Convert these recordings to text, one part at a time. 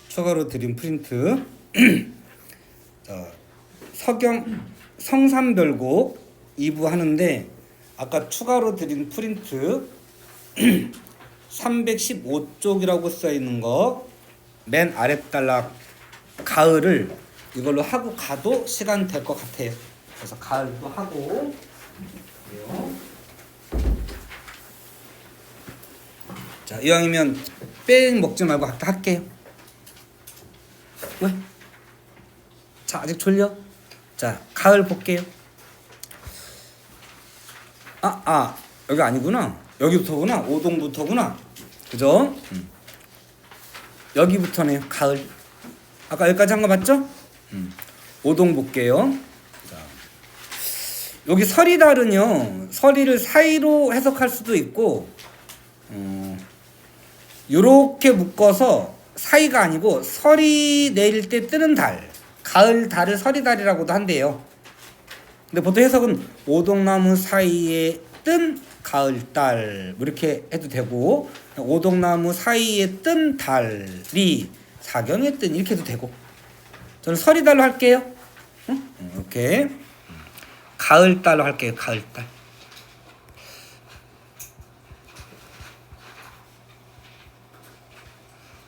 추가로 드린 프린트. 자, 성산별곡 2부 하는데 아까 추가로 드린 프린트 315쪽이라고 써 있는 거 맨 아래 단락 가을을 이걸로 하고 가도 시간 될 것 같아요. 그래서 가을도 하고 그래요. 자, 이왕이면 뺑 먹지 말고 아까 할게요. 왜? 자, 아직 졸려? 자, 가을 볼게요. 여기 아니구나. 여기부터구나. 오동부터구나. 그죠? 여기부터네요. 가을. 아까 여기까지 한 거 맞죠? 오동 볼게요. 자, 여기 서리달은요. 서리를 사이로 해석할 수도 있고 요렇게 묶어서 사이가 아니고 설이 내릴 때 뜨는 달, 가을 달을 서리달이라고도 한대요. 근데 보통 해석은 오동나무 사이에 뜬 가을달 이렇게 해도 되고, 오동나무 사이에 뜬 달이 사경에 뜬 이렇게 해도 되고, 저는 서리달로 할게요. 이렇게 가을달로 할게요. 가을달.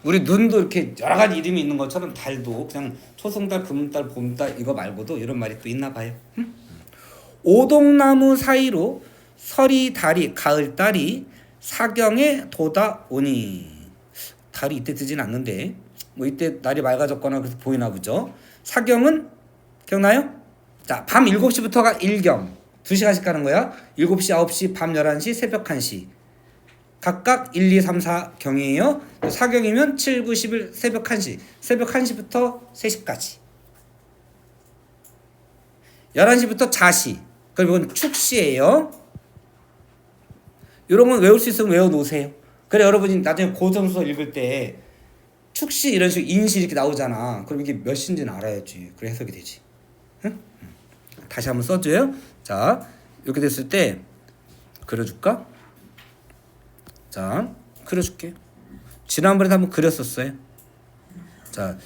우리 눈도 이렇게 여러 가지 이름이 있는 것처럼 달도 그냥 초승달, 금음달, 봄달 이거 말고도 이런 말이 또 있나 봐요. 오동나무 사이로 설이 달이 가을달이 사경에 돋아오니. 달이 이때 뜨진 않는데 뭐 이때 날이 맑아졌거나 그래서 보이나 보죠. 사경은 기억나요? 자, 밤 7시부터가 일경 2시간씩 가는 거야. 7시, 9시, 밤 11시, 새벽 1시 각각 1, 2, 3, 4경이에요. 사경이면 7, 9, 10일 새벽 1시. 새벽 1시부터 3시까지. 11시부터 자시. 그리고 이건 축시예요. 이런 건 외울 수 있으면 외워놓으세요. 그래 여러분이 나중에 고전서 읽을 때 축시 이런 식으로 인시 이렇게 나오잖아. 그럼 이게 몇 시인지는 알아야지. 그래 해석이 되지. 응? 다시 한번 써줘요. 자, 이렇게 됐을 때 그려줄까? 자, 그려줄게. 지난번에도 한번 그렸었어요. 자,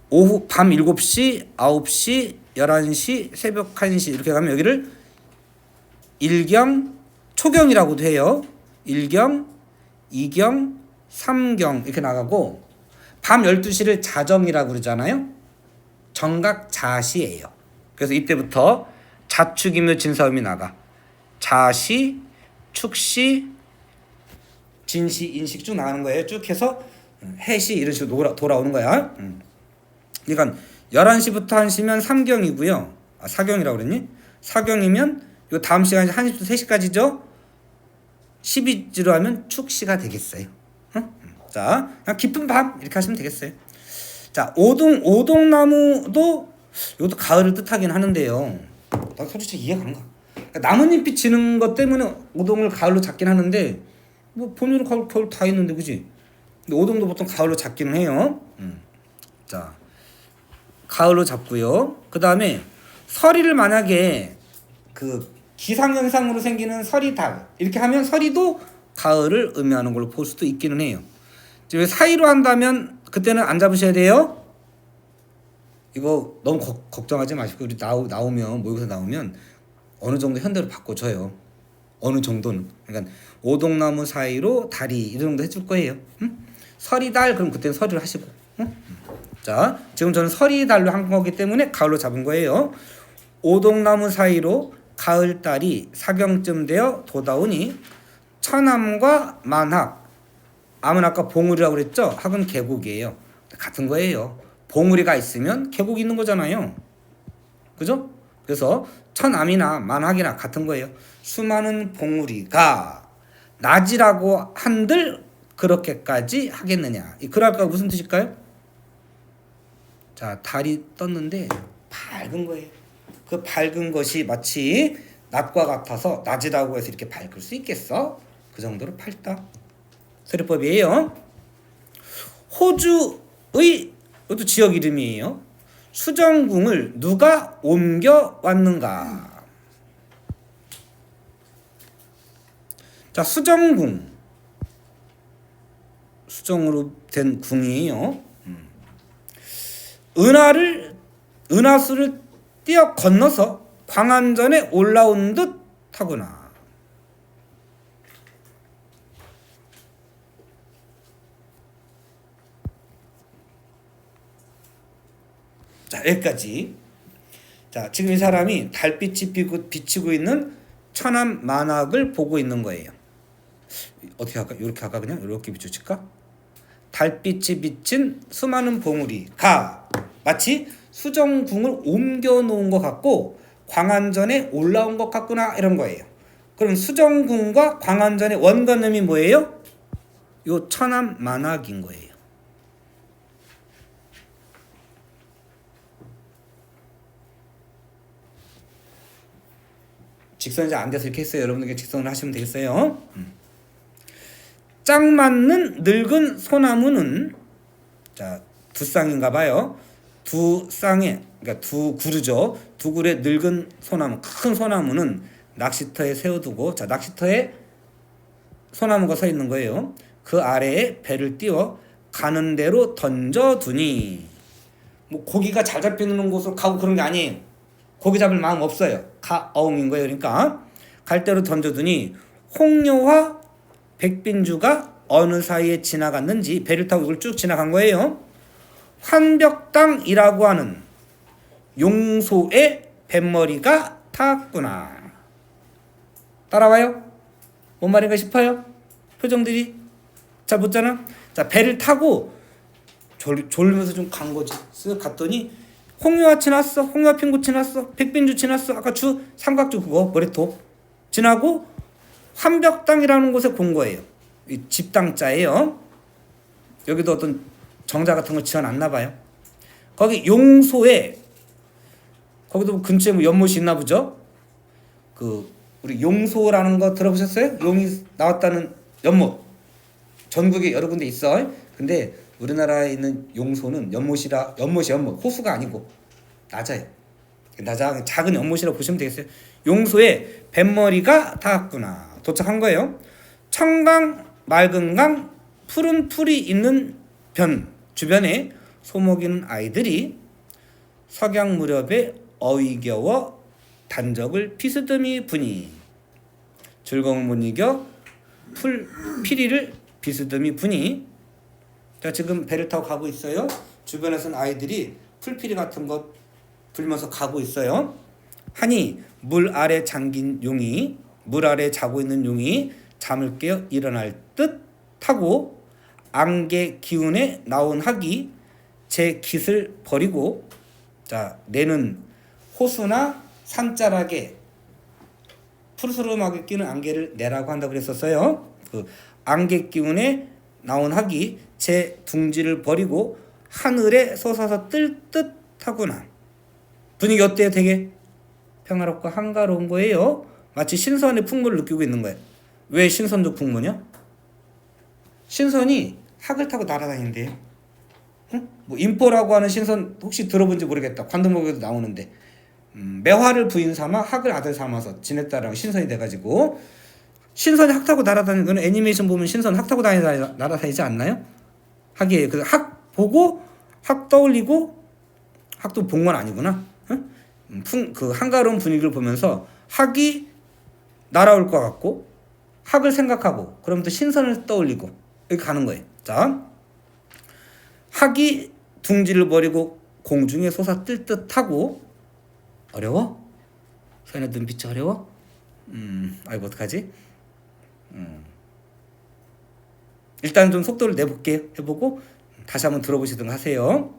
오후 밤 7시, 9시, 11시, 새벽 1시 이렇게 가면 여기를 일경, 초경이라고도 해요. 일경, 이경, 삼경 이렇게 나가고, 밤 12시를 자정이라고 그러잖아요. 정각 자시예요. 그래서 이때부터 자축이며 진사음이 나가. 자시, 축시, 진시, 인식 쭉 나가는 거예요. 쭉 해서 해시 이런 식으로 돌아오는 거야. 그러니까 11시부터 1시면 삼경이고요. 사경이라고 그랬니? 사경이면 요 다음 시간이 1시부터 3시까지죠. 12지로 하면 축시가 되겠어요. 자, 그냥 깊은 밤 이렇게 하시면 되겠어요. 자, 오동나무도 이것도 가을을 뜻하긴 하는데요. 나 솔직히 이해가 안 가. 그러니까 나뭇잎이 지는 것 때문에 오동을 가을로 잡긴 하는데 뭐 봄, 여름, 가을, 겨울 다 있는데 그지? 근데 오동도 보통 가을로 잡기는 해요. 자, 가을로 잡고요. 그 다음에 서리를 만약에 그 기상현상으로 생기는 서리달 이렇게 하면 서리도 가을을 의미하는 걸로 볼 수도 있기는 해요. 왜 사이로 한다면 그때는 안 잡으셔야 돼요. 이거 너무 걱정하지 마시고 우리 나오면 모의고사 나오면 어느 정도 현대로 바꿔줘요. 어느 정도는. 그러니까 오동나무 사이로 다리 이 정도 해줄 거예요. 서리달 그럼 그때는 서리를 하시고. 자, 지금 저는 서리달로 한 거기 때문에 가을로 잡은 거예요. 오동나무 사이로 가을달이 사경쯤 되어 돋아오니 처남과 만학. 암은 아까 봉우리라고 그랬죠? 학은 계곡이에요. 같은 거예요. 봉우리가 있으면 계곡이 있는 거잖아요. 그죠? 그래서 천암이나 만학이나 같은 거예요. 수많은 봉우리가 낮이라고 한들 그렇게까지 하겠느냐. 이 그럴까 무슨 뜻일까요? 자, 달이 떴는데 밝은 거예요. 그 밝은 것이 마치 낮과 같아서 낮이라고 해서 이렇게 밝을 수 있겠어? 그 정도로 밝다. 서리법이에요. 호주의 이것도 지역 이름이에요. 수정궁을 누가 옮겨 왔는가? 자, 수정궁. 수정으로 된 궁이에요. 은하수를 뛰어 건너서 광안전에 올라온 듯 하구나. 자, 여기까지. 자, 지금 이 사람이 달빛이 비치고 있는 천암 만악을 보고 있는 거예요. 어떻게 할까? 이렇게 할까? 그냥 이렇게 비춰칠까? 달빛이 비친 수많은 봉우리가 마치 수정궁을 옮겨 놓은 것 같고 광안전에 올라온 것 같구나, 이런 거예요. 그럼 수정궁과 광안전의 원관음이 뭐예요? 요 천암 만악인 거예요. 직선이 잘 안 돼서 이렇게 했어요. 여러분들 직선을 하시면 되겠어요. 짝 맞는 늙은 소나무는, 자, 두 쌍인가 봐요. 두 쌍에, 그러니까 두 그루죠. 두 그루의 늙은 소나무, 큰 소나무는 낚시터에 세워두고, 자, 낚시터에 소나무가 서 있는 거예요. 그 아래에 배를 띄워 가는 대로 던져두니, 뭐 고기가 잘 잡히는 곳으로 가고 그런 게 아니에요. 고기 잡을 마음 없어요. 가어웅인 거예요. 그러니까 갈 대로 던져두니 홍료와 백빈주가 어느 사이에 지나갔는지 배를 타고 이걸 쭉 지나간 거예요. 환벽당이라고 하는 용소의 뱃머리가 탔구나. 따라와요? 뭔 말인가 싶어요? 표정들이 잘 묻잖아. 자, 배를 타고 졸면서 좀 간 거지. 쓱 갔더니 홍유화 지났어. 홍유화 핑구 지났어. 백빈주 지났어. 아까 주 삼각주 그거 머리톱 지나고 환벽당이라는 곳에 본 거예요. 이 집당자예요. 여기도 어떤 정자 같은 걸 지어놨나 봐요. 거기 용소에, 거기도 근처에 뭐 연못이 있나 보죠. 그 우리 용소라는 거 들어보셨어요? 용이 나왔다는 연못. 전국에 여러 군데 있어. 근데 우리나라에 있는 용소는 연못, 호수가 아니고 낮아요. 작은 연못이라고 보시면 되겠어요. 용소에 뱃머리가 닿았구나. 도착한 거예요. 청강, 맑은 강, 푸른 풀이 있는 변 주변에 소먹이는 아이들이 석양 무렵에 어이겨워 단적을 피스듬히 부니, 즐거움을 못 이겨 피리를 비스듬히 부니. 자, 지금 배를 타고 가고 있어요. 주변에서는 아이들이 풀피리 같은 거 불면서 가고 있어요. 하니 물 아래 잠긴 용이, 물 아래 자고 있는 용이 잠을 깨어 일어날 듯 하고 안개 기운에 나온 학이 제 깃을 버리고, 자, 내는 호수나 산자락에 푸르스름하게 끼는 안개를 내라고 한다고 그랬었어요. 그 안개 기운에 나온 학이 제 둥지를 버리고 하늘에 솟아서 뜰 듯 하구나. 분위기 어때요? 되게 평화롭고 한가로운 거예요. 마치 신선의 풍물을 느끼고 있는 거예요. 왜 신선도 풍문이요? 신선이 학을 타고 날아다니는데요. 응? 뭐 인포라고 하는 신선 혹시 들어본지 모르겠다. 관동목에도 나오는데 매화를 부인 삼아 학을 아들 삼아서 지냈다라고 신선이 돼가지고, 신선이 학 타고 날아다니는 거는 애니메이션 보면 신선 학 타고 날아다니지 않나요? 학이에요. 그래서 학 보고 학 떠올리고, 학도 본 건 아니구나. 응? 그 한가로운 분위기를 보면서 학이 날아올 것 같고 학을 생각하고 그러면 또 신선을 떠올리고 이렇게 가는 거예요. 자, 학이 둥지를 버리고 공중에 솟아 뜰 듯하고. 어려워? 소연의 눈빛이 어려워? 아이고 어떡하지? 일단 좀 속도를 내볼게요. 해보고 다시 한번 들어보시든가 하세요.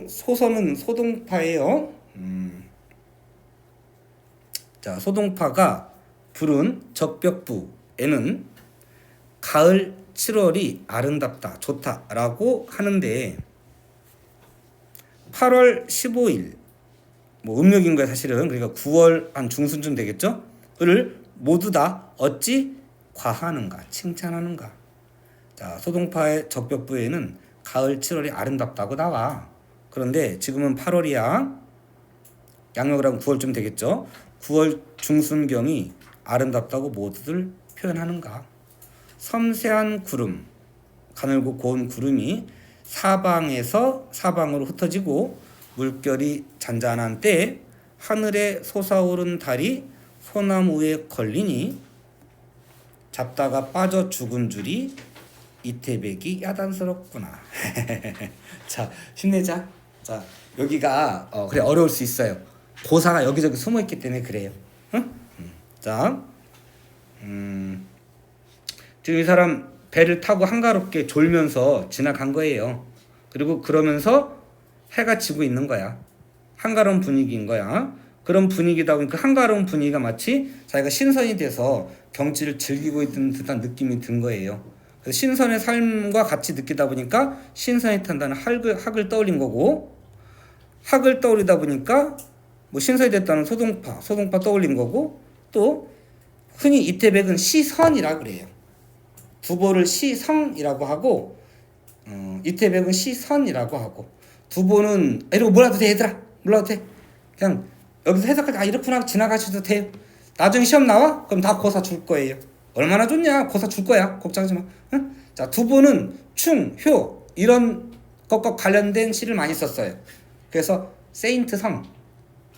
소서는 소동파예요. 자, 소동파가 부른 적벽부에는 가을 7월이 아름답다, 좋다라고 하는데 8월 15일, 뭐 음력인 거야 사실은. 그러니까 9월 한 중순쯤 되겠죠? 을 모두 다 어찌 과하는가, 칭찬하는가. 자, 소동파의 적벽부에는 가을 7월이 아름답다고 나와. 그런데 지금은 8월이야. 양력을 하면 9월쯤 되겠죠? 9월 중순경이 아름답다고 모두들 표현하는가. 섬세한 구름, 가늘고 고운 구름이 사방으로 흩어지고 물결이 잔잔한 때 하늘에 솟아오른 달이 소나무 위에 걸리니 잡다가 빠져 죽은 줄이 이태백이 야단스럽구나. 자, 힘내자. 자, 여기가 그래 어려울 수 있어요. 고사가 여기저기 숨어 있기 때문에 그래요. 응? 자, 지금 이 사람 배를 타고 한가롭게 졸면서 지나간 거예요. 그리고 그러면서 해가 지고 있는 거야. 한가로운 분위기인 거야. 그런 분위기다 보니까 한가로운 분위기가 마치 자기가 신선이 돼서 경치를 즐기고 있는 듯한 느낌이 든 거예요. 그래서 신선의 삶과 같이 느끼다 보니까 신선이 탄다는 학을 떠올린 거고, 학을 떠올리다 보니까 뭐 신선이 됐다는 소동파 떠올린 거고, 또 흔히 이태백은 시선이라고 그래요. 두보를 시성이라고 하고, 이태백은 시선이라고 하고, 두보는 이러고 몰라도 돼 얘들아, 몰라도 돼. 그냥 여기서 해석까지 이렇구나 지나가셔도 돼요. 나중에 시험 나와? 그럼 다 고사 줄 거예요. 얼마나 좋냐? 고사 줄 거야. 걱정하지 마. 응? 자, 두보는 충, 효 이런 것과 관련된 시를 많이 썼어요. 그래서 세인트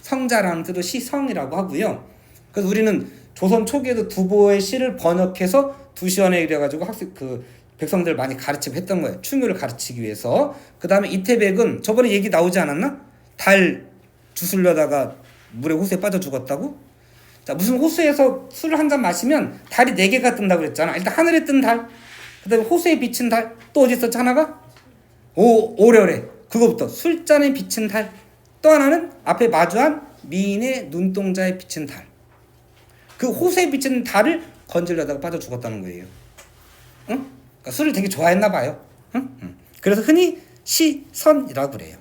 성자라는 뜻으로 시성이라고 하고요. 그래서 우리는 조선 초기에도 두보의 시를 번역해서 두시원에 이래가지고 백성들 많이 가르치고 했던 거예요. 충효를 가르치기 위해서. 그 다음에 이태백은 저번에 얘기 나오지 않았나? 달 주술려다가 물에 호수에 빠져 죽었다고? 자, 무슨 호수에서 술을 한 잔 마시면 달이 4개가 뜬다고 그랬잖아. 일단 하늘에 뜬 달, 그 다음에 호수에 비친 달, 또 어디 있었지 하나가? 오래오래. 그거부터 술잔에 비친 달, 또 하나는 앞에 마주한 미인의 눈동자에 비친 달. 그 호수에 비친 달을 건지려다가 빠져 죽었다는 거예요. 응? 그러니까 술을 되게 좋아했나 봐요. 응? 그래서 흔히 시선이라고 그래요.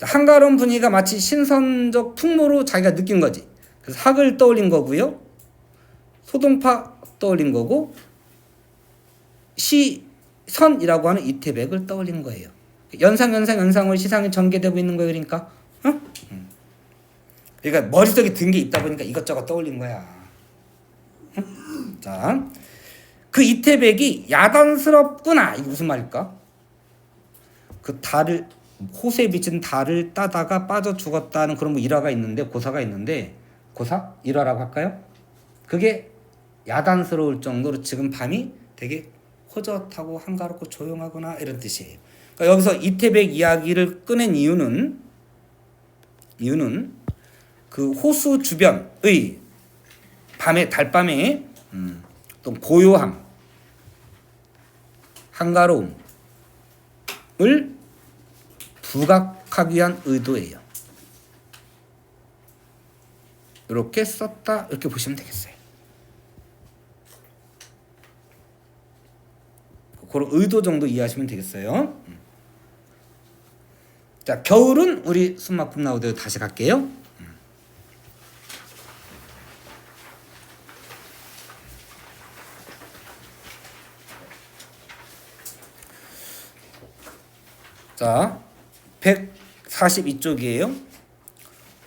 한가로운 분위기가 마치 신선적 풍모로 자기가 느낀 거지. 그래서 학을 떠올린 거고요. 소동파 떠올린 거고, 시선이라고 하는 이태백을 떠올린 거예요. 연상으로 시상이 전개되고 있는 거예요. 그러니까. 응? 그러니까 머릿속에 든 게 있다 보니까 이것저것 떠올린 거야. 응? 자, 그 이태백이 야단스럽구나. 이게 무슨 말일까? 그 달을 호수에 비친 달을 따다가 빠져 죽었다는 그런 뭐 일화가 있는데, 고사가 있는데, 고사? 일화라고 할까요? 그게 야단스러울 정도로 지금 밤이 되게 허젓하고 한가롭고 조용하구나 이런 뜻이에요. 그러니까 여기서 이태백 이야기를 꺼낸 이유는 그 호수 주변의 달밤에 또 고요함, 한가로움을 부각하기 위한 의도예요. 이렇게 썼다 이렇게 보시면 되겠어요. 그런 의도 정도 이해하시면 되겠어요. 자, 겨울은 우리 숨막품 나오대로 다시 갈게요. 자, 142쪽이에요.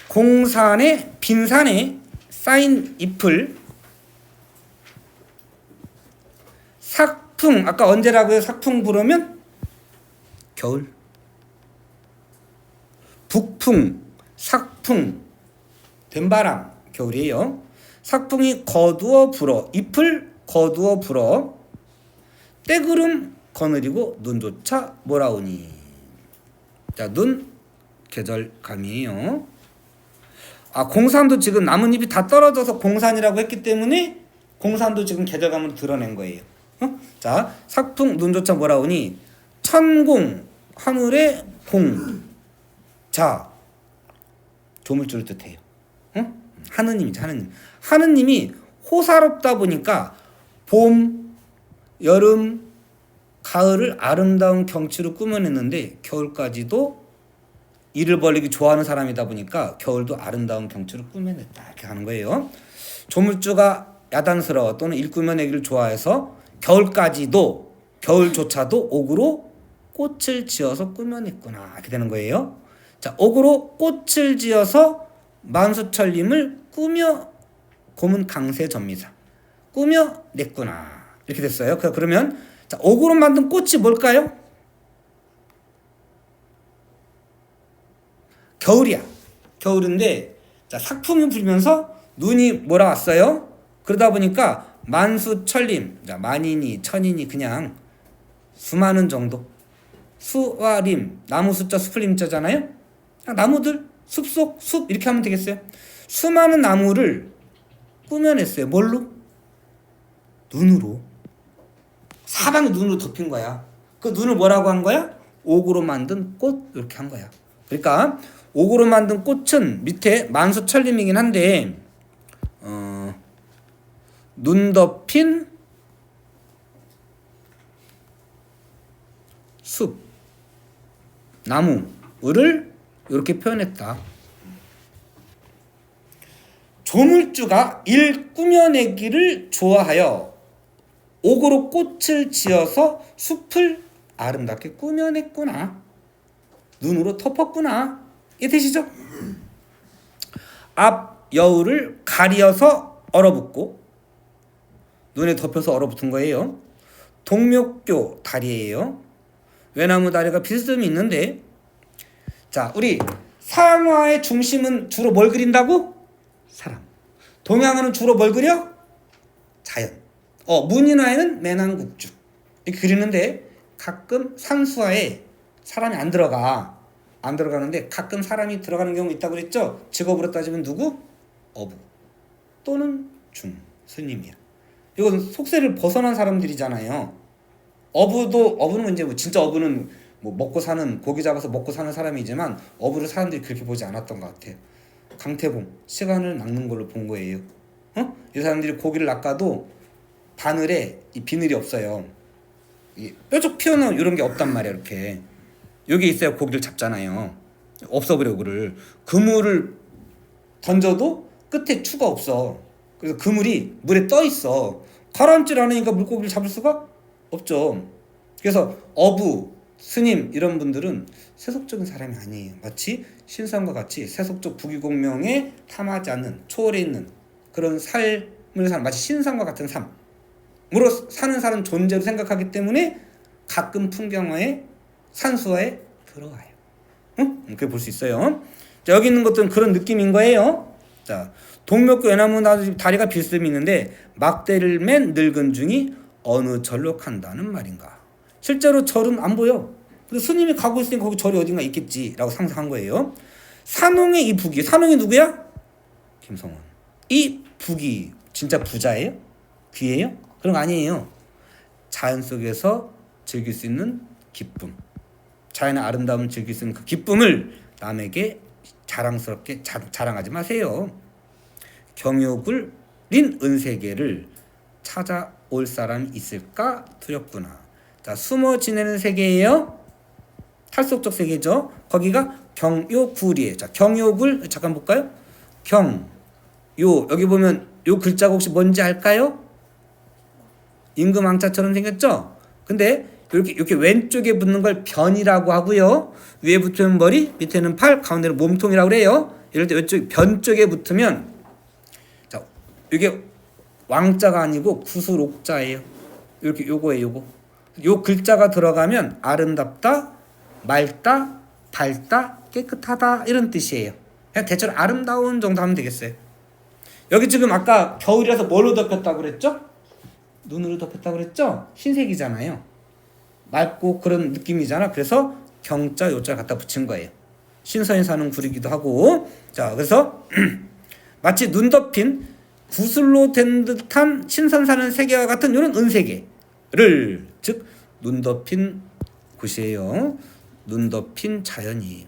공산에 빈산에 쌓인 잎을 삭풍, 아까 언제라고요? 삭풍 부르면 겨울. 북풍, 삭풍, 된바람, 겨울이에요. 삭풍이 거두어 불어, 잎을 거두어 불어 때구름 거느리고 눈조차 몰아오니. 자, 눈 계절감이에요. 공산도 지금 나뭇잎이 다 떨어져서 공산이라고 했기 때문에 공산도 지금 계절감으로 드러낸 거예요. 자, 삭풍 눈조차 몰아오니 천공 하늘의 공. 자, 조물주를 뜻해요. 하느님이죠, 하느님. 하느님이 호사롭다 보니까 봄, 여름, 가을을 아름다운 경치로 꾸며냈는데 겨울까지도 일을 벌리기 좋아하는 사람이다 보니까 겨울도 아름다운 경치로 꾸며냈다 이렇게 하는 거예요. 조물주가 야단스러워 또는 일 꾸며내기를 좋아해서 겨울조차도 옥으로 꽃을 지어서 꾸며냈구나 이렇게 되는 거예요. 자, 옥으로 꽃을 지어서 만수철림을 꾸며 고문 강세전미사 꾸며냈구나 이렇게 됐어요. 그러면 자, 옥으로 만든 꽃이 뭘까요? 겨울이야. 겨울인데 자, 삭풍이 불면서 눈이 몰아왔어요. 그러다 보니까 만수천림, 자, 만인이 천인이 그냥 수많은 정도. 수와 림, 나무 숫자 수풀림자잖아요. 나무들 숲속 숲 이렇게 하면 되겠어요. 수많은 나무를 꾸며냈어요. 뭘로? 눈으로. 사방이 눈으로 덮인 거야. 그 눈을 뭐라고 한 거야? 옥으로 만든 꽃 이렇게 한 거야. 그러니까 옥으로 만든 꽃은 밑에 만수천림이긴 한데 눈 덮인 숲, 나무를 이렇게 표현했다. 조물주가 일 꾸며내기를 좋아하여 옥으로 꽃을 지어서 숲을 아름답게 꾸며냈구나. 눈으로 덮었구나. 이게 되시죠? 앞 여울을 가리어서 얼어붙고 눈에 덮여서 얼어붙은 거예요. 동묘교 다리예요. 외나무 다리가 비스듬히 있는데 자, 우리 상화의 중심은 주로 뭘 그린다고? 사람. 동양어는 주로 뭘 그려? 자연. 문인화에는 매난국주 이렇게 그리는데 가끔 산수화에 사람이 안 들어가는데 가끔 사람이 들어가는 경우 있다고 그랬죠? 직업으로 따지면 누구? 어부 또는 중 스님이야. 이건 속세를 벗어난 사람들이잖아요. 어부는 이제 뭐 진짜 어부는 뭐 먹고 사는 고기 잡아서 먹고 사는 사람이지만 어부를 사람들이 그렇게 보지 않았던 것 같아요. 강태봉 시간을 낚는 걸로 본 거예요. 이 사람들이 고기를 낚아도 바늘에 이 비늘이 없어요. 이 뾰족 피어나온 이런 게 없단 말이야. 이렇게 여기 있어야 고기를 잡잖아요. 없어버려. 그물을 던져도 끝에 추가 없어. 그래서 그물이 물에 떠 있어. 가라앉질 않으니까 물고기를 잡을 수가 없죠. 그래서 어부, 스님 이런 분들은 세속적인 사람이 아니에요. 마치 신사람과 같이 세속적 부귀공명에 탐하지 않는 초월해 있는 그런 삶을 사는 마치 신사람과 같은 삶으로 사는 사람 존재로 생각하기 때문에 가끔 풍경화에 산수화에 들어와요. 그렇게 볼 수 있어요. 자, 여기 있는 것들은 그런 느낌인 거예요. 자, 동묘교 외나무 다리가 비스듬히 있는데 막대를 맨 늙은 중이 어느 절로 간다는 말인가. 실제로 절은 안 보여. 그래서 스님이 가고 있으니까 거기 절이 어딘가 있겠지라고 상상한 거예요. 산홍의 이 부귀, 산홍이 누구야? 김성원. 이 부귀 진짜 부자예요? 귀예요? 그런 거 아니에요. 자연 속에서 즐길 수 있는 기쁨, 자연의 아름다움을 즐길 수 있는 그 기쁨을 남에게 자랑스럽게 자랑하지 마세요. 경욕을 린 은세계를 찾아올 사람이 있을까 두렵구나. 자, 숨어 지내는 세계예요. 탈속적 세계죠. 거기가 경요굴이에요. 자, 경요굴 잠깐 볼까요? 여기 보면 요 글자가 혹시 뭔지 알까요? 임금왕자처럼 생겼죠? 근데 이렇게 왼쪽에 붙는 걸 변이라고 하고요. 위에 붙으면 머리, 밑에는 팔, 가운데는 몸통이라고 그래요. 이럴 때 왼쪽 변 쪽에 붙으면 자, 이게 왕자가 아니고 구슬옥자예요. 이렇게 요거예요. 요 글자가 들어가면 아름답다, 맑다, 밝다, 깨끗하다 이런 뜻이에요. 그냥 대체로 아름다운 정도 하면 되겠어요. 여기 지금 아까 겨울이라서 뭘로 덮였다고 그랬죠? 눈으로 덮였다고 그랬죠? 흰색이잖아요. 맑고 그런 느낌이잖아. 그래서 경자 요자 갖다 붙인 거예요. 신선에 사는 굴이기도 하고. 자, 그래서 마치 눈 덮인 구슬로 된 듯한 신선 사는 세계와 같은 이런 은세계를 즉 눈 덮인 곳이에요. 눈 덮인 자연이에요.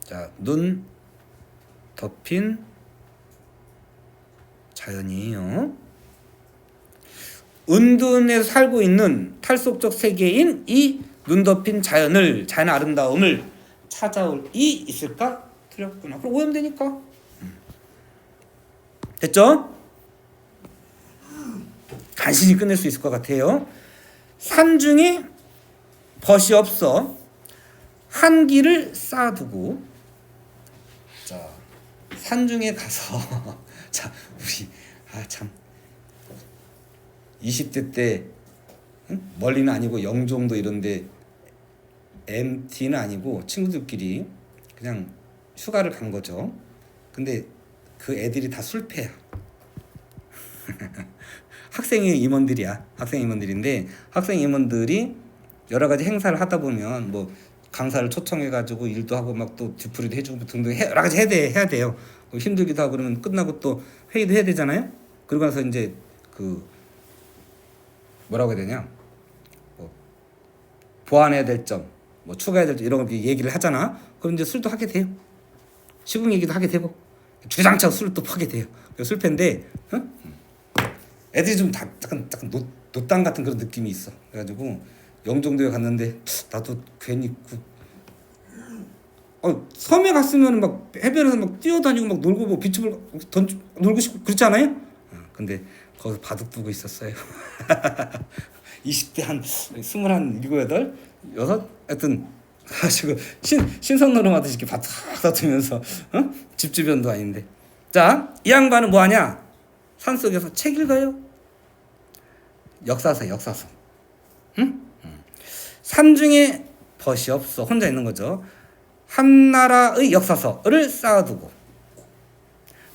자, 눈 덮인 자연이에요. 은둔에서 살고 있는 탈속적 세계인 이 눈 덮인 자연의 아름다움을 찾아올 이 있을까? 틀렸구나. 그럼 오염되니까. 됐죠? 간신히 끝낼 수 있을 것 같아요. 산중에 벗이 없어 한 길을 쌓아두고 자, 산중에 가서 자, 우리 참 20대 때 응? 멀리는 아니고 영종도 이런데 MT는 아니고 친구들끼리 그냥 휴가를 간 거죠. 근데 그 애들이 다 술패야. 학생회 임원들이야. 학생 임원들인데 학생 임원들이 여러 가지 행사를 하다 보면 뭐 강사를 초청해 가지고 일도 하고 막 또 뒤풀이도 해주고 등등 여러 가지 해야 돼요. 힘들기도 하고 그러면 끝나고 또 회의도 해야 되잖아요. 그러고 나서 이제 그 뭐라고 해야 되냐? 뭐 보완해야 될 점, 뭐 추가해야 될 점 이런 거 얘기를 하잖아. 그럼 이제 술도 하게 돼요. 시국 얘기도 하게 되고 주장창 술도 하게 돼요. 술패인데 어? 애들이 좀 약간 노땅 같은 그런 느낌이 있어. 그래가지고 영종도에 갔는데 나도 괜히 섬에 갔으면 막 해변에서 막 뛰어다니고 막 놀고 뭐 비치볼 놀고 싶고 그렇지 않아요? 근데 거기서 바둑 두고 있었어요. 20대 한 21, 7, 6 하여튼 가지고 신선노름 하듯이 이렇게 바둑 다투면서 집 주변도 아닌데. 자, 이 양반은 뭐 하냐? 산속에서 책 읽어요. 역사서. 응? 산중에 벗이 없어. 혼자 있는 거죠. 한 나라의 역사서를 쌓아두고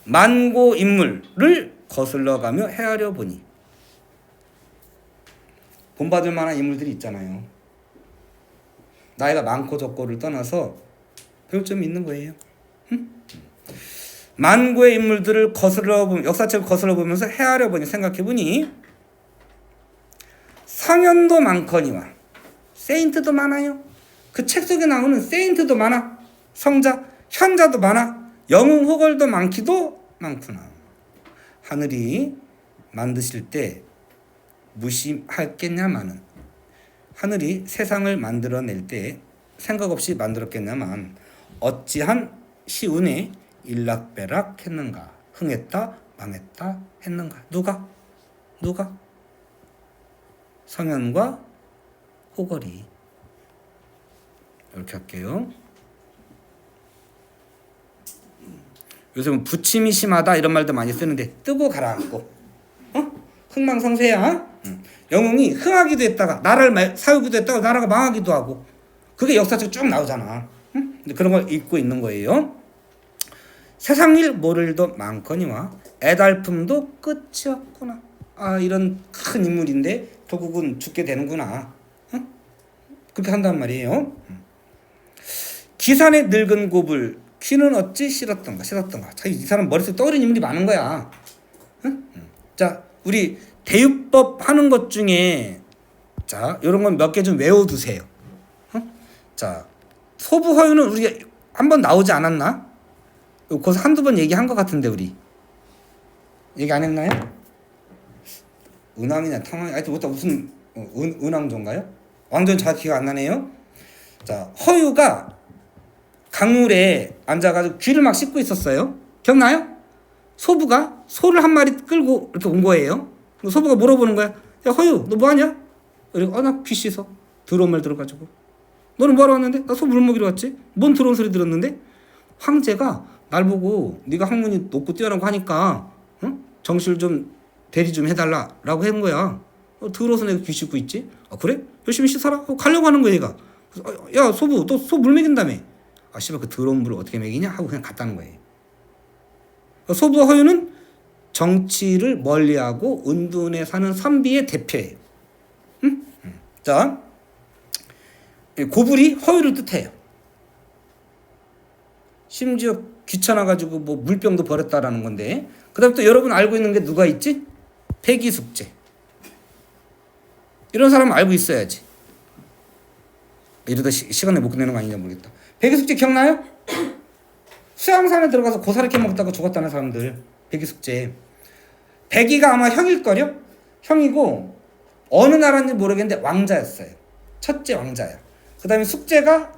만고 인물을 거슬러가며 헤아려 보니 본받을 만한 인물들이 있잖아요. 나이가 많고 적고를 떠나서 배울 점이 있는 거예요. 응? 만고의 인물들을 역사책을 거슬러 보면서 헤아려 보니 생각해 보니 성현도 많거니와 세인트도 많아요. 그 책 속에 나오는 세인트도 많아. 성자, 현자도 많아. 영웅 호걸도 많기도 많구나. 하늘이 만드실 때 무심했겠냐마는 하늘이 세상을 만들어낼 때 생각 없이 만들었겠냐만 어찌한 시운에 일락배락 했는가. 흥했다 망했다 했는가. 누가? 성현과 호걸이. 이렇게 할게요. 요즘은 부침이 심하다 이런 말도 많이 쓰는데 뜨고 가라앉고 흥망성쇠야. 영웅이 흥하기도 했다가 나라를 사유기도 했다가 나라가 망하기도 하고 그게 역사책 쭉 나오잖아. 그런 걸 읽고 있는 거예요. 세상일 모를 일도 많거니와 애달픔도 끝이 없구나. 이런 큰 인물인데 결국은 죽게 되는구나. 그렇게 한단 말이에요. 기산의 늙은 곱을 귀는 어찌 싫었던가. 이 사람 머릿속에 떠오르는 인물이 많은 거야. 자, 우리 대유법 하는 것 중에 자, 이런 건 몇 개 좀 외워두세요. 자, 소부허유는 우리가 한번 나오지 않았나? 거기서 한두 번 얘기한 것 같은데 우리 얘기 안 했나요? 은왕이냐 탕왕이 하여튼 무슨 은왕조인가요? 완전 정확히 기억 안 나네요. 자, 허유가 강물에 앉아가지고 귀를 막 씻고 있었어요. 기억나요? 소부가 소를 한 마리 끌고 이렇게 온 거예요. 소부가 물어보는 거야. 야 허유 너 뭐하냐? 그리고 나 귀 씻어. 더러운 말 들어가지고. 너는 뭐하러 왔는데? 나 소 물 먹이러 왔지. 뭔 더러운 소리 들었는데? 황제가 날 보고 네가 학문이 높고 뛰어나고 하니까 정실 좀 대리 좀 해달라라고 한 거야. 더러워서 내가 귀 씻고 있지? 그래? 열심히 씻어라. 가려고 하는 거야 얘가. 야 소부 너 소 물 먹인다며. 씨발 그 더러운 물을 어떻게 먹이냐 하고 그냥 갔다는 거예요. 소부와 허유는 정치를 멀리하고 은둔에 사는 선비의 대표예요. 자, 고불이 허유를 뜻해요. 심지어 귀찮아가지고 뭐 물병도 버렸다라는 건데, 그다음 또 여러분 알고 있는 게 누가 있지? 백이숙제. 이런 사람 알고 있어야지. 이러다 시간에 못 끝내는 거 아니냐 모르겠다. 백이숙제 기억나요? 수양산에 들어가서 고사리 캐먹다가 죽었다는 사람들. 백이숙제. 백이가 아마 형일걸요? 형이고 어느 나라인지 모르겠는데 왕자였어요. 첫째 왕자야. 그 다음에 숙제가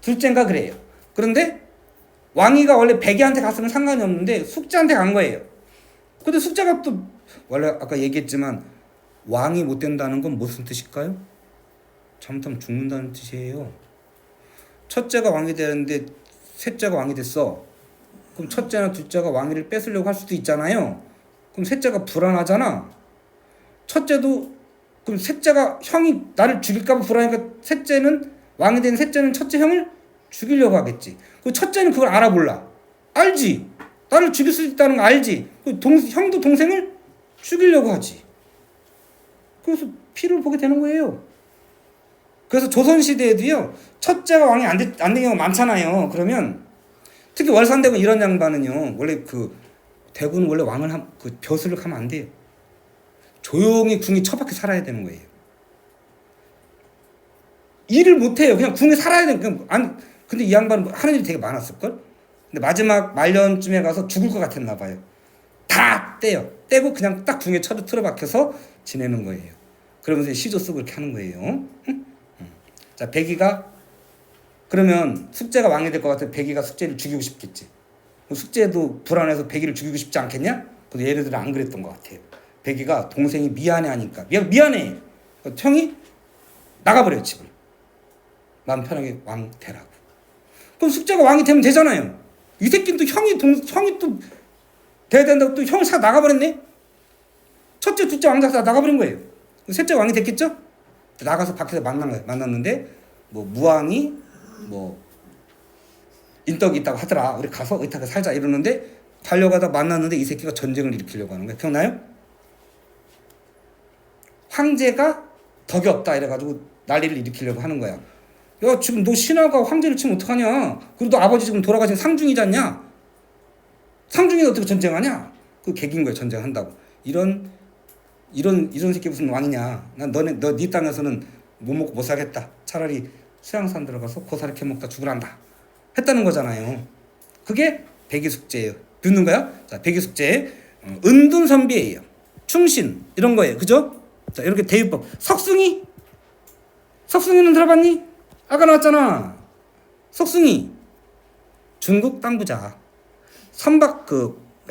둘째인가 그래요. 그런데 왕이가 원래 백이한테 갔으면 상관이 없는데 숙제한테 간 거예요. 근데 숙제가 또 원래 아까 얘기했지만 왕이 못 된다는 건 무슨 뜻일까요? 잘못하면 죽는다는 뜻이에요. 첫째가 왕이 되는데 셋째가 왕이 됐어. 그럼 첫째나 둘째가 왕위를 뺏으려고 할 수도 있잖아요. 그럼 셋째가 불안하잖아. 첫째도 그럼 셋째가 형이 나를 죽일까 봐 불안하니까 셋째는 왕이 된 셋째는 첫째 형을 죽이려고 하겠지. 그 첫째는 그걸 알아 몰라. 알지. 나를 죽일 수 있다는 거 알지. 형도 동생을 죽이려고 하지. 그래서 피를 보게 되는 거예요. 그래서 조선시대에도요, 첫째가 왕이 안 된 경우가 많잖아요. 그러면 특히 월산대군 이런 양반은요, 원래 대군은 원래 왕을 벼슬을 하면 안 돼요. 조용히 궁에 처박혀 살아야 되는 거예요. 일을 못 해요. 그냥 궁에 살아야 돼요. 근데 이 양반은 하는 일이 되게 많았을걸? 근데 마지막 말년쯤에 가서 죽을 것 같았나 봐요. 다 떼요. 떼고 그냥 딱 궁에 틀어박혀서 지내는 거예요. 그러면서 시조 쓰고 이렇게 하는 거예요. 자, 백이가 그러면 숙제가 왕이 될 것 같아. 백이가 숙제를 죽이고 싶겠지. 숙제도 불안해서 백이를 죽이고 싶지 않겠냐? 근데 얘네들은 안 그랬던 것 같아요. 백이가 동생이 미안해 하니까 미안해. 형이 나가버려요, 집을. 마음 편하게 왕 되라고. 그럼 숙제가 왕이 되면 되잖아요. 이 새끼는 또 형이 또 돼야 된다고 또 형이 사 나가버렸네. 첫째, 둘째 왕자 다 나가버린 거예요. 셋째 왕이 됐겠죠? 나가서 밖에서 만났는데 뭐 무왕이 뭐 인덕이 있다고 하더라. 우리 가서 의탁에 살자 이러는데 가려가다 만났는데 이 새끼가 전쟁을 일으키려고 하는 거야. 기억나요? 황제가 덕이 없다 이래가지고 난리를 일으키려고 하는 거야. 야, 지금 너 신하가 황제를 치면 어떡하냐? 그리고 너 아버지 지금 돌아가신 상중이지 않냐? 상중이가 어떻게 전쟁하냐? 그 개긴 거야, 전쟁한다고. 이런 새끼 무슨 왕이냐? 난 네 땅에서는 못 먹고 못 살겠다. 차라리 수양산 들어가서 고사리 캐먹다 죽으란다. 했다는 거잖아요. 그게 백이숙제예요. 듣는 거야? 자, 백이숙제 은둔선비예요. 충신 이런 거예요. 그죠? 자, 이렇게 대유법. 석숭이는 들어봤니? 아까 나왔잖아. 석숭이 중국 땅 부자. 선박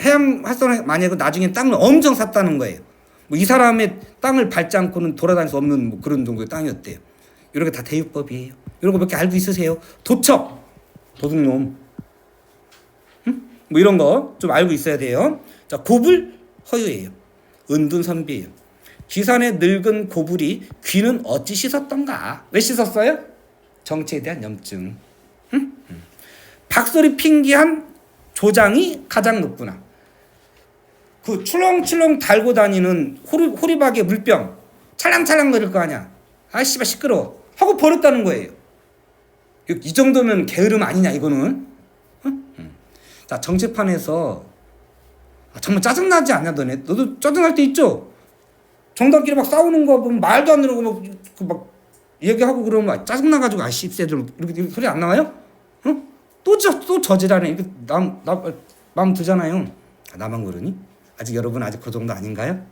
해양 활성화 많이 하고 나중에 땅을 엄청 샀다는 거예요. 뭐 이 사람의 땅을 밟지 않고는 돌아다닐 수 없는 뭐 그런 정도의 땅이었대요. 이런 게 다 대유법이에요. 이런 거 몇 개 알고 있으세요? 도척, 도둑놈, 응? 뭐 이런 거 좀 알고 있어야 돼요. 자, 고불 허유예요. 은둔선비예요. 기산의 늙은 고불이 귀는 어찌 씻었던가? 왜 씻었어요? 정치에 대한 염증. 응? 박소리 핑기한 조장이 가장 높구나. 그 출렁출렁 달고 다니는 호리박의 물병 찰랑찰랑 거릴 거 아니야. 아 씨발 시끄러워 하고 버렸다는 거예요. 이 정도면 게으름 아니냐 이거는. 응? 자, 정치판에서 정말 짜증나지 않냐 너네? 너도 짜증날 때 있죠? 정당끼리 막 싸우는 거 보면 말도 안 들고 막 얘기하고 그러면 짜증나가지고 씹새들 이렇게 소리 안 나와요? 응? 또 저지라네. 이거 마음 드잖아요. 나만 그러니? 아직 여러분 아직 그 정도 아닌가요?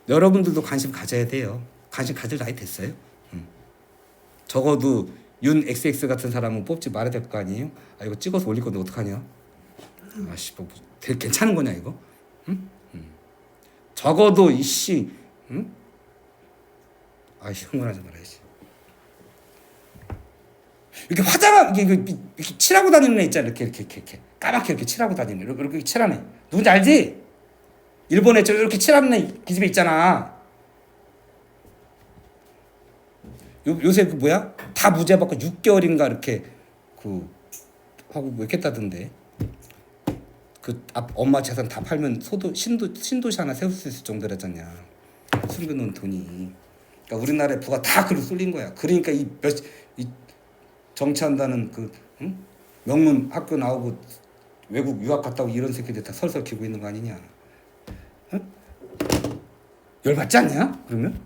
여러분들도 관심 가져야 돼요. 관심 가질 나이 됐어요. 적어도 윤 XX 같은 사람은 뽑지 말아야 될 거 아니에요? 아 이거 찍어서 올릴 건데 어떡하냐? 아씨 뭐 되게 괜찮은 거냐 이거? 응? 적어도 이씨, 응? 아이씨 흥분하지 말아야지. 이렇게 화장한 이렇게 칠하고 다니는 애 있잖아. 이렇게 까맣게 이렇게 칠하고 다니는 이렇게 칠하는 애. 누군지 알지? 일본에 저 이렇게 칠하는 애 기집애 있잖아. 요새 그 뭐야? 다 무죄 받고 6개월인가 이렇게 하고 뭐 이렇게 했다던데. 엄마 재산 다 팔면 신도시 하나 세울 수 있을 정도라잖냐. 숨겨놓은 돈이. 그러니까 우리나라의 부가 다 그로 쏠린 거야. 그러니까 이 정치한다는 응? 명문 학교 나오고 외국 유학 갔다 오고 이런 새끼들 다 설설 키고 있는 거 아니냐. 응? 열받지 않냐? 그러면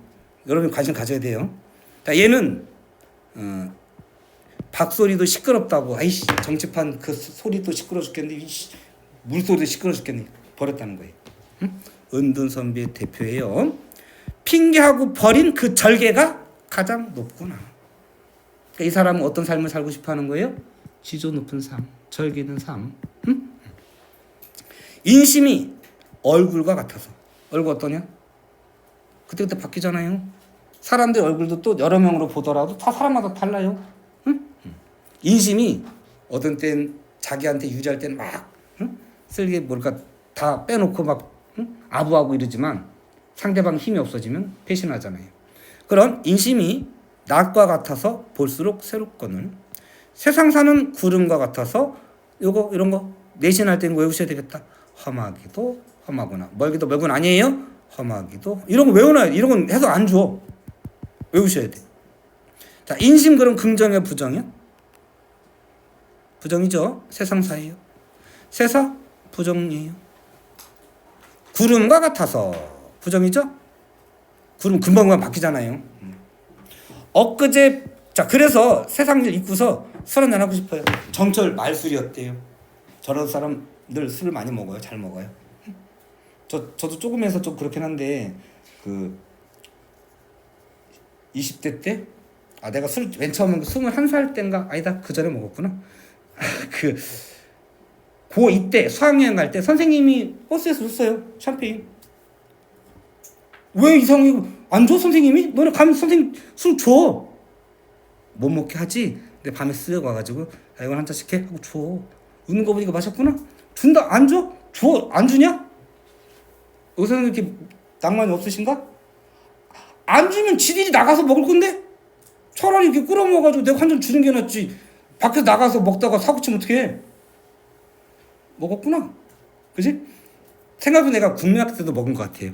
여러분 관심 가져야 돼요. 얘는 박소리도 시끄럽다고. 아이씨 정치판 그 소리도 시끄러 죽겠네. 물소리도 시끄러 죽겠네. 버렸다는 거예요. 응? 은둔선비의 대표예요. 핑계하고 버린 그 절개가 가장 높구나. 그러니까 이 사람은 어떤 삶을 살고 싶어하는 거예요? 지조 높은 삶, 절개 있는 삶. 응? 인심이 얼굴과 같아서. 얼굴 어떠냐? 그때그때 바뀌잖아요. 사람들 얼굴도 또 여러 명으로 보더라도 다 사람마다 달라요. 응? 인심이 어떤 땐 자기한테 유리할 땐 막 쓸개 뭘까 다 빼놓고 막 응? 아부하고 이러지만 상대방 힘이 없어지면 배신하잖아요. 그런 인심이 낮과 같아서 볼수록 새롭거늘 세상 사는 구름과 같아서 요거 이런 거 내신할 때는 외우셔야 되겠다. 험하기도 험하구나. 멀기도 멀군 아니에요? 험하기도 이런 거 외워놔야 돼. 이런 건 해석 안 줘. 외우셔야 돼. 자, 인심 그럼 긍정이야 부정이야? 부정이죠. 세상사예요. 세사 부정이에요. 구름과 같아서 부정이죠. 구름 금방 바뀌잖아요. 엊그제 자 그래서 세상일 잊고서 술 한잔 하고 싶어요. 정철 말술이었대요. 저런 사람들 술을 많이 먹어요. 잘 먹어요. 저도 조금 해서 좀 그렇긴 한데 그 20대 때 내가 술 맨 처음에 21살 때인가 아니다 그 전에 먹었구나. 그 고2 때 수학여행 갈 때 선생님이 버스에서 줬어요. 샴페인. 왜 이상해? 안 줘 선생님이? 너네 가면 선생님 술 줘. 못 먹게 하지. 근데 밤에 쓱 와가지고 이건 한 잔씩 해 하고 줘. 웃는 거 보니까 마셨구나. 준다 안 줘? 줘 안 주냐? 의사는 이렇게 낭만이 없으신가? 안 주면 지들이 나가서 먹을 건데 차라리 이렇게 끓여 먹어가지고 내가 한 잔 주는 게 낫지. 밖에서 나가서 먹다가 사고 치면 어떡해? 먹었구나. 그지? 생각해보면 내가 국민학교 때도 먹은 것 같아요.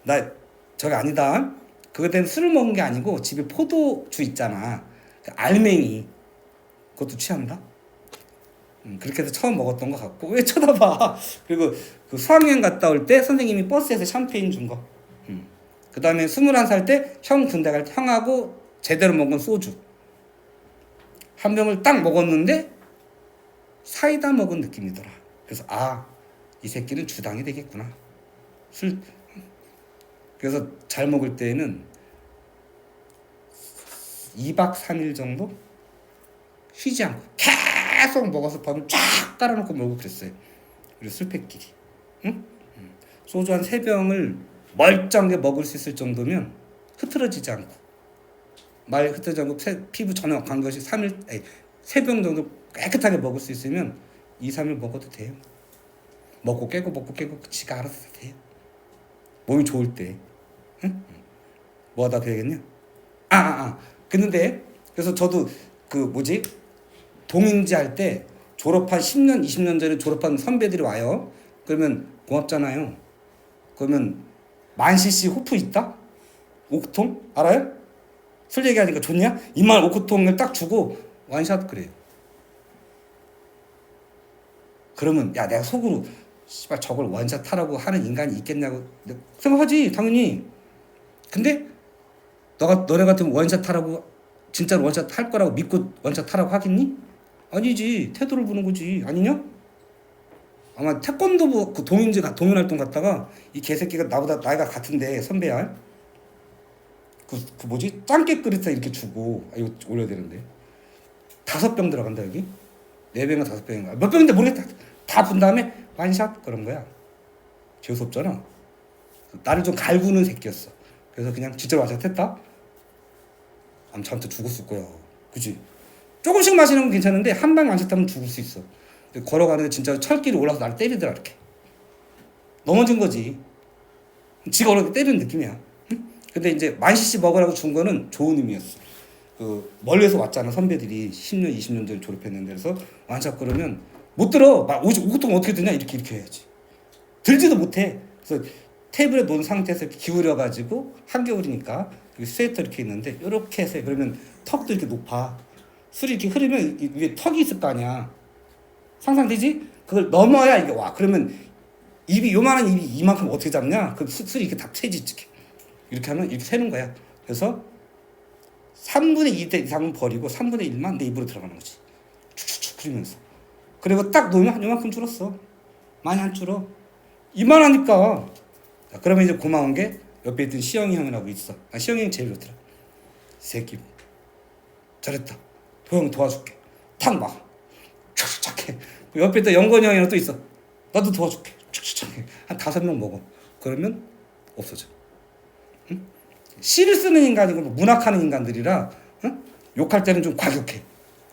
나 저게 아니다. 그거 때는 술을 먹은 게 아니고 집에 포도주 있잖아. 알맹이 그것도 취한다. 그렇게 해서 처음 먹었던 것 같고 왜 쳐다봐. 그리고 그 수학여행 갔다 올 때 선생님이 버스에서 샴페인 준 거. 그 다음에 21살 때 형 군대 갈 때 형하고 제대로 먹은 소주 한 병을 딱 먹었는데 사이다 먹은 느낌이더라. 그래서 이 새끼는 주당이 되겠구나. 술. 그래서 잘 먹을 때는 2박 3일 정도 쉬지 않고 계속 먹어서 밥을 쫙 깔아놓고 먹고 그랬어요. 그리고 술패끼리. 응? 소주 한 3병을 멀쩡하게 먹을 수 있을 정도면 흐트러지지 않고 말 흐트러지지 않고 피부 전혀 간 것이 3병 정도 깨끗하게 먹을 수 있으면 2, 3일 먹어도 돼요. 먹고 깨고 지가 알아서 돼요. 몸이 좋을 때. 응? 뭐 하다 그러겠냐? 근데 그래서 저도 동인지 할 때 졸업한 10년, 20년 전에 졸업한 선배들이 와요. 그러면 고맙잖아요. 그러면 10,000cc 호프 있다? 5통? 알아요? 술 얘기하니까 좋냐? 25,000통을 딱 주고 완샷 그래요. 그러면 야 내가 속으로 씨발 저걸 원샷 하라고 하는 인간이 있겠냐고 생각하지 당연히. 근데 너네 같으면 원샷 하라고 진짜로 원샷 할 거라고 믿고 원샷 하라고 하겠니? 아니지. 태도를 보는 거지. 아니냐? 아마 태권도 그 동인활동 갔다가 이 개새끼가 나보다 나이가 같은데 선배야. 짱깨 끓여서 이렇게 주고 이거 올려야 되는데 5병 들어간다 여기. 4병인가 5병인가 몇 병인데 모르겠다. 다 분 다음에 완샷 그런 거야. 재수없잖아. 나를 좀 갈구는 새끼였어. 그래서 그냥 진짜로 완샷 했다. 저한테 죽었을 거야. 그치? 조금씩 마시는 건 괜찮은데 한 방 완샷하면 죽을 수 있어. 걸어가는데 진짜 철길이 올라서 나를 때리더라 이렇게. 넘어진 거지. 지가 올라서 때리는 느낌이야. 응? 근데 이제 10,000cc 먹으라고 준 거는 좋은 의미였어. 멀리서 왔잖아 선배들이 10년 20년 전에 졸업했는데. 그래서 완샷 그러면 못 들어. 5통 어떻게 드냐 이렇게 해야지. 들지도 못해. 그래서 테이블에 놓은 상태에서 이렇게 기울여가지고 한겨울이니까 스웨터 이렇게 있는데 이렇게 해서 그러면 턱도 이렇게 높아. 술이 이렇게 흐르면 위에 턱이 있을 거 아니야. 상상되지? 그걸 넘어야 이게 와. 그러면 요만한 입이 이만큼 어떻게 잡냐? 그 술이 이렇게 다 새지. 이렇게 하면 이렇게 새는 거야. 그래서 3분의 2 이상은 버리고 3분의 1만 내 입으로 들어가는 거지. 축축축 흐르면서. 그리고 딱 놓으면 한 요만큼 줄었어. 많이 안 줄어. 이만하니까. 자, 그러면 이제 고마운 게 옆에 있던 시영이 형이라고 있어. 시영이 형이 제일 좋더라. 새끼 잘했다. 도형 도와줄게. 탁 막. 착착해. 옆에 있던 영건이 형이랑 또 있어. 나도 도와줄게. 착착해. 한 5명 먹어. 그러면 없어져. 응? 시를 쓰는 인간이고 문학하는 인간들이라 응? 욕할 때는 좀 과격해.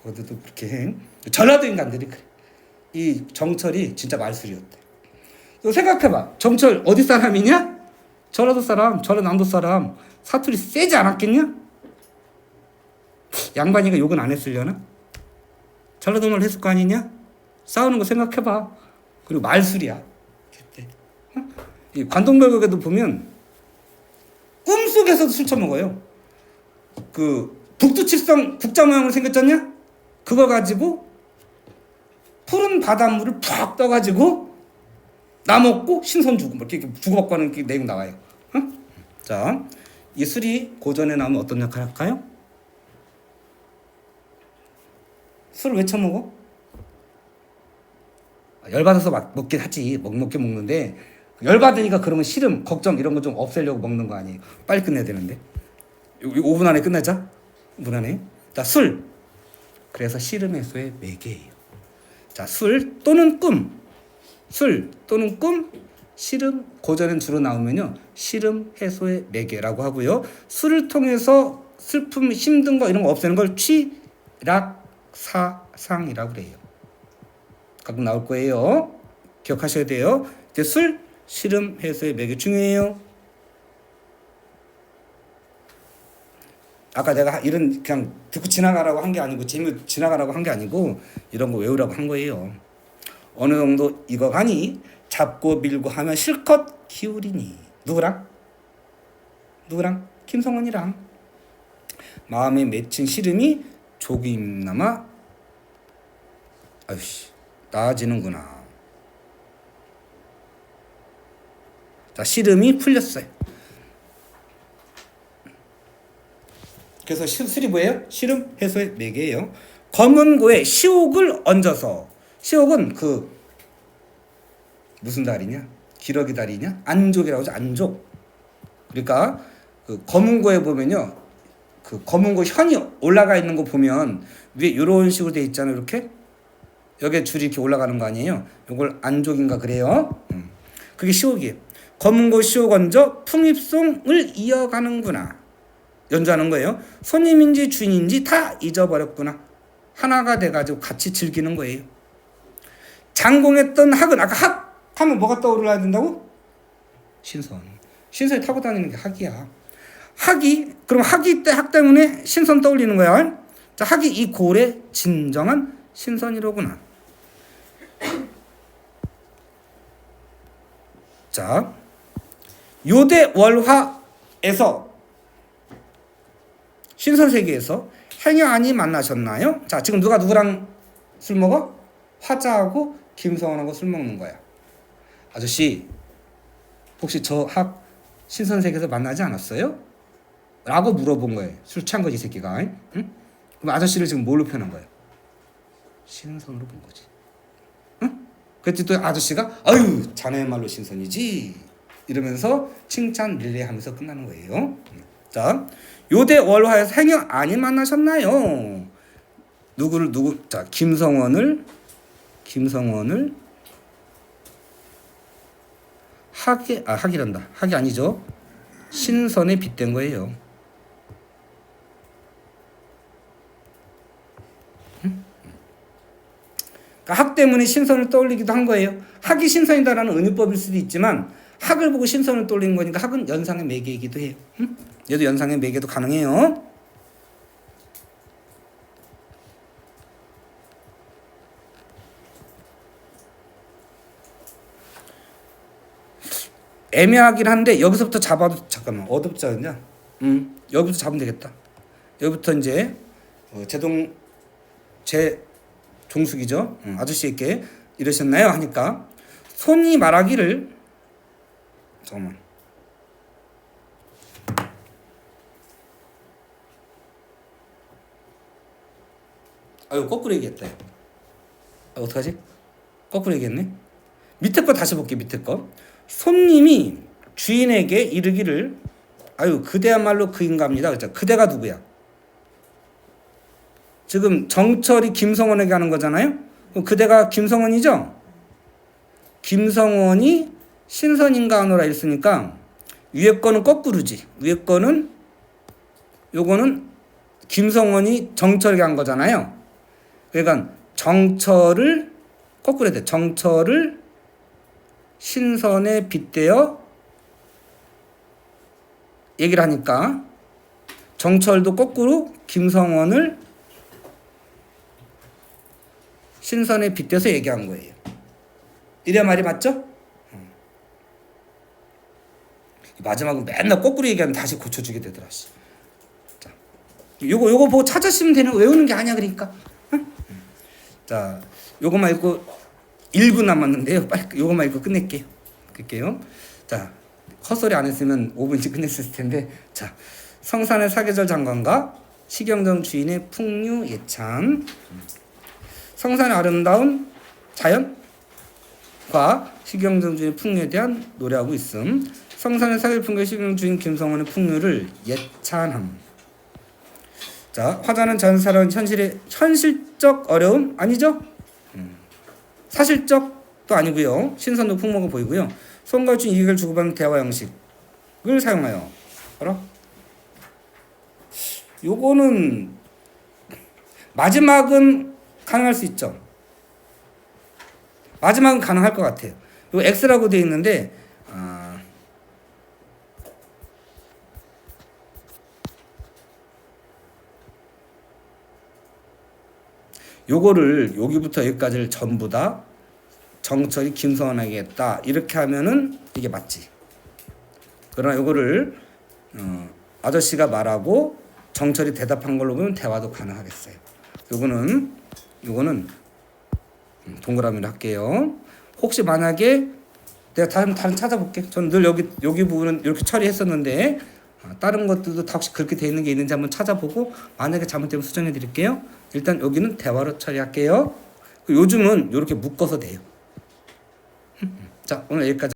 그것도 그렇게 해. 전라도 인간들이 그래. 이 정철이 진짜 말술이었대. 너 생각해봐. 정철 어디 사람이냐? 전라도 사람, 전라남도 사람. 사투리 세지 않았겠냐? 양반이가 욕은 안 했으려나? 전라도 말 했을 거 아니냐? 싸우는 거 생각해봐. 그리고 말술이야. 이 관동별곡에도 보면 꿈속에서도 술 처먹어요. 그 북두칠성 국자 모양으로 생겼잖냐? 그거 가지고 푸른 바닷물을 푹 떠가지고 나 먹고 신선 주고 이렇게 주고받고 하는 게 내용 나와요. 자, 이 술이 고전에 나오면 어떤 역할 할까요? 술을 왜 처먹어? 열받아서 막 먹긴 하지. 먹긴 먹는데 열받으니까 그러면 싫음, 걱정 이런 거 좀 없애려고 먹는 거 아니에요. 빨리 끝내야 되는데. 5분 안에 끝내자. 5분 안에. 자, 술. 그래서 싫음 해소의 매개예요. 자, 술 또는 꿈. 술 또는 꿈. 싫음 고전엔 주로 나오면요. 싫음 해소의 매개라고 하고요. 술을 통해서 슬픔, 힘든 거 이런 거 없애는 걸 취락사상이라고 그래요. 가끔 나올 거예요. 기억하셔야 돼요. 이제 술, 싫음 해소의 매개 중요해요. 아까 내가 이런 그냥 듣고 지나가라고 한 게 아니고 재미 지나가라고 한 게 아니고 이런 거 외우라고 한 거예요. 어느 정도 익어가니 잡고 밀고 하면 실컷 기울이니. 누구랑? 김성원이랑. 마음에 맺힌 시름이 조금이나마 아유씨 나아지는구나. 자, 시름이 풀렸어요. 그래서 술이 뭐예요? 시름 해소의 매개예요. 검은고에 시옥을 얹어서. 시옥은 그 무슨 다리냐? 기러기 다리냐? 안족이라고 하죠. 안족. 그러니까 그 검은고에 보면요, 그 검은고 현이 올라가 있는 거 보면 위에 이런 식으로 돼 있잖아요. 이렇게 여기에 줄이 이렇게 올라가는 거 아니에요? 이걸 안족인가 그래요. 그게 시옥이에요. 검은고 시옥 얹어 풍입송을 이어가는구나. 연주하는 거예요. 손님인지 주인인지 다 잊어버렸구나. 하나가 돼가지고 같이 즐기는 거예요. 장공했던 학은 아까 학 하면 뭐가 떠올라야 된다고? 신선. 신선이 타고 다니는 게 학이야. 학이 그럼 학이 때 학 때문에 신선 떠올리는 거야. 자, 학이 이 고을의 진정한 신선이로구나. 자, 요대월화에서 신선세계에서 행여안이 만나셨나요? 자, 지금 누가 누구랑 술 먹어? 화자하고 김성원하고 술 먹는 거야. 아저씨, 혹시 저 학 신선세계에서 만나지 않았어요? 라고 물어본 거예요. 술 취한 거지, 이 새끼가. 응? 그럼 아저씨를 지금 뭘로 표현한 거예요? 신선으로 본 거지. 응? 그랬더니 또 아저씨가 아유, 자네말로 신선이지. 이러면서 칭찬 릴레이하면서 끝나는 거예요. 자, 요대월화에서 행여안이 만나셨나요? 자, 김성원을 학이란다. 학이 아니죠. 신선에 빗댄 거예요. 그러니까 학 때문에 신선을 떠올리기도 한 거예요. 학이 신선이다라는 은유법일 수도 있지만 학을 보고 신선을 떠올리는 거니까 학은 연상의 매개이기도 해요. 얘도 연상의 매개도 가능해요. 애매하긴 한데 여기서부터 잡아도 잠깐만 어디부터 잡냐? 여기부터 잡으면 되겠다. 여기부터 이제 제 종숙이죠. 아저씨에게 이러셨나요? 하니까 손이 말하기를 잠깐만. 아유 거꾸로 얘기했다. 어떡하지? 거꾸로 얘기했네. 밑에 거 다시 볼게. 밑에 거. 손님이 주인에게 이르기를 아유 그대야말로 그인갑니다. 그죠? 그대가 누구야? 지금 정철이 김성원에게 하는 거잖아요. 그럼 그대가 김성원이죠? 김성원이 신선인가 하노라 했으니까 위에 거는 거꾸로지. 위에 거는 요거는 김성원이 정철에게 한 거잖아요. 그러니까 정철을 거꾸로 해야 돼. 정철을 신선에 빗대어 얘기를 하니까 정철도 거꾸로 김성원을 신선에 빗대서 얘기한 거예요. 이래 말이 맞죠? 마지막은 맨날 거꾸로 얘기하면 다시 고쳐주게 되더라. 자, 요거 보고 찾으시면 되는, 외우는 게 아니야 그러니까. 응? 자, 요거만 읽고 1분 남았는데요. 빨리 요거만 읽고 끝낼게요. 자, 헛소리 안 했으면 5분씩 끝냈을 텐데. 자, 성산의 사계절 장관과 시경정 주인의 풍류 예찬. 성산의 아름다운 자연과 시경정 주인의 풍류에 대한 노래하고 있음. 성산의 사계절 풍경 시경정 주인 김성원의 풍류를 예찬함. 자, 화자는 자연사랑 현실적 어려움 아니죠? 사실적도 아니고요. 신선도 풍모가 보이고요. 손과 주인 이익을 주고받는 대화 형식을 사용하여. 알아? 요거는 마지막은 가능할 수 있죠. 마지막은 가능할 것 같아요. 요 X라고 되어 있는데 요거를 여기부터 여기까지를 전부 다 정철이 김성원에게 했다 이렇게 하면은 이게 맞지. 그러나 요거를 아저씨가 말하고 정철이 대답한 걸로 보면 대화도 가능하겠어요. 요거는 동그라미로 할게요. 혹시 만약에 내가 다른 찾아볼게. 저는 늘 여기 부분은 이렇게 처리했었는데 다른 것들도 다 혹시 그렇게 되어 있는 게 있는지 한번 찾아보고 만약에 잘못되면 수정해 드릴게요. 일단 여기는 대화로 처리할게요. 요즘은 이렇게 묶어서 돼요. 자, 오늘 여기까지.